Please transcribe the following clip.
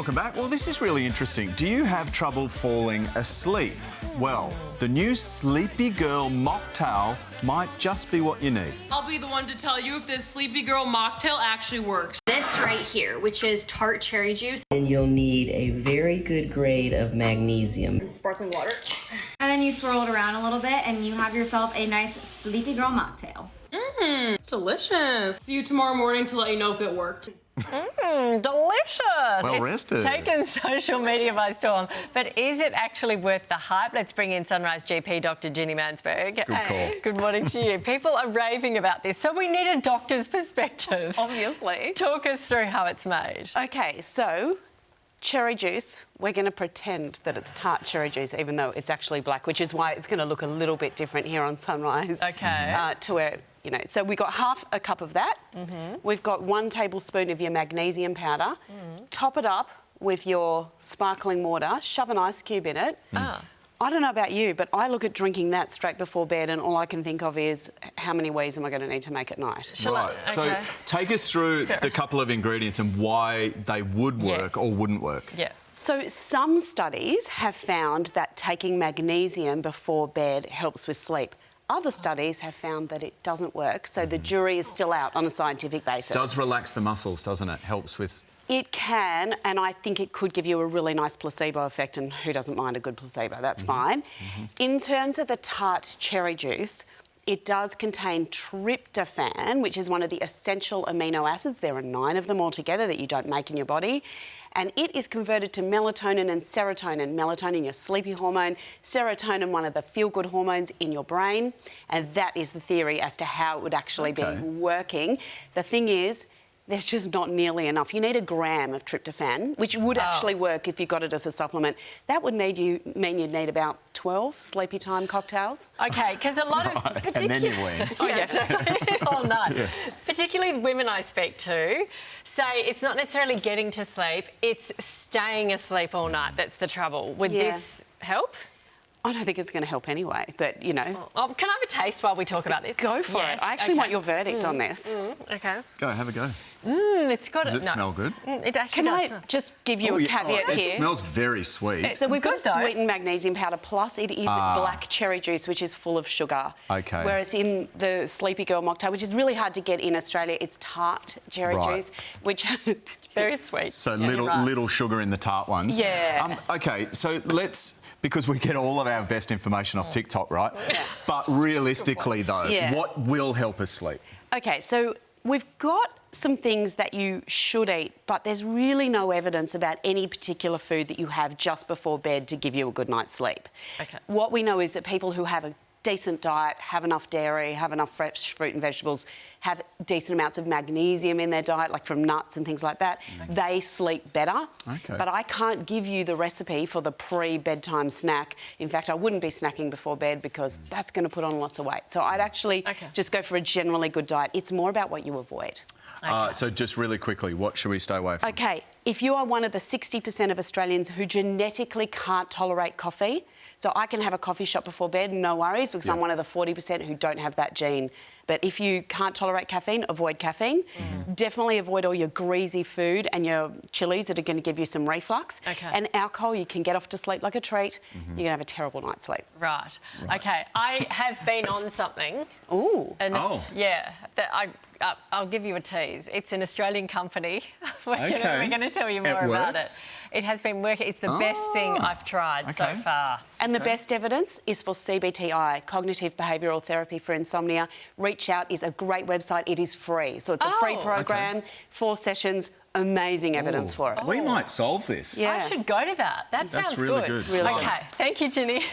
welcome back. Well, this is really interesting. Do you have trouble falling asleep? Well, the new Sleepy Girl Mocktail might just be what you need. I'll be the one to tell you if this Sleepy Girl Mocktail actually works. This right here, which is tart cherry juice. And you'll need a very good grade of magnesium. And sparkling water. And then you swirl it around a little bit and you have yourself a nice Sleepy Girl Mocktail. It's delicious. See you tomorrow morning to let you know if it worked. Delicious. Well rested. It's taken social media by storm. But is it actually worth the hype? Let's bring in Sunrise GP, Dr. Ginny Mansberg. Good call. Good morning to you. People are raving about this, so we need a doctor's perspective. Obviously. Talk us through how it's made. Okay, so cherry juice, we're going to pretend that it's tart cherry juice, even though it's actually black, which is why it's going to look a little bit different here on Sunrise. Okay. To where, you know, so we got half a cup of that. We've got 1 tablespoon of your magnesium powder. Top it up with your sparkling water, shove an ice cube in it. I don't know about you, but I look at drinking that straight before bed and all I can think of is how many whees am I going to need to make at night? Right. So take us through the couple of ingredients and why they would work or wouldn't work. Yeah. So some studies have found that taking magnesium before bed helps with sleep. Other studies have found that it doesn't work, so the jury is still out on a scientific basis. Does relax the muscles, doesn't it? Helps with... It can, and I think it could give you a really nice placebo effect, and who doesn't mind a good placebo? That's fine. In terms of the tart cherry juice, it does contain tryptophan, which is one of the essential amino acids. There are 9 of them altogether that you don't make in your body. And it is converted to melatonin and serotonin. Melatonin, your sleepy hormone. Serotonin, one of the feel-good hormones in your brain. And that is the theory as to how it would actually be working. The thing is, there's just not nearly enough. You need 1 gram of tryptophan, which would actually work if you got it as a supplement. That would mean you'd need about 12 sleepy time cocktails. Okay, because a lot of And then you win. Oh, yes, all night. Particularly the women I speak to say it's not necessarily getting to sleep, it's staying asleep all night that's the trouble. Would this help? I don't think it's going to help anyway, but, you know... Oh, can I have a taste while we talk about this? Go for it. I actually want your verdict on this. Okay. Go, have a go. It's got... Does it smell good? It actually Can does I smell. just give you a caveat here? It smells very sweet. So we've got Good, though. sweetened magnesium powder, plus it is black cherry juice, which is full of sugar. Okay. Whereas in the Sleepy Girl Mocktail, which is really hard to get in Australia, it's tart cherry juice, which... Very sweet. So little sugar in the tart ones. Yeah. OK, so let's... Because we get all of our best information off TikTok, right? But realistically, though, what will help us sleep? OK, so we've got some things that you should eat, but there's really no evidence about any particular food that you have just before bed to give you a good night's sleep. Okay. What we know is that people who have a decent diet, have enough dairy, have enough fresh fruit and vegetables, have decent amounts of magnesium in their diet, like from nuts and things like that, they sleep better. Okay. But I can't give you the recipe for the pre-bedtime snack. In fact, I wouldn't be snacking before bed because that's going to put on lots of weight. So I'd actually just go for a generally good diet. It's more about what you avoid. So just really quickly, what should we stay away from? OK, if you are one of the 60% of Australians who genetically can't tolerate coffee, so I can have a coffee shop before bed, no worries, because I'm one of the 40% who don't have that gene. But if you can't tolerate caffeine, avoid caffeine. Definitely avoid all your greasy food and your chilies that are going to give you some reflux. And alcohol, you can get off to sleep like a treat. You're going to have a terrible night's sleep. Right. OK, I have been on something. Ooh. And yeah, I'll give you a tease. It's an Australian company. We're going to tell you more about it. It has been working. It's the best thing I've tried so far. And the best evidence is for CBTI, Cognitive Behavioural Therapy for Insomnia. Reach Out is a great website. It is free. So it's a free program, 4 sessions, amazing evidence for it. We might solve this. I should go to that. That sounds really good. OK, thank you, Ginny.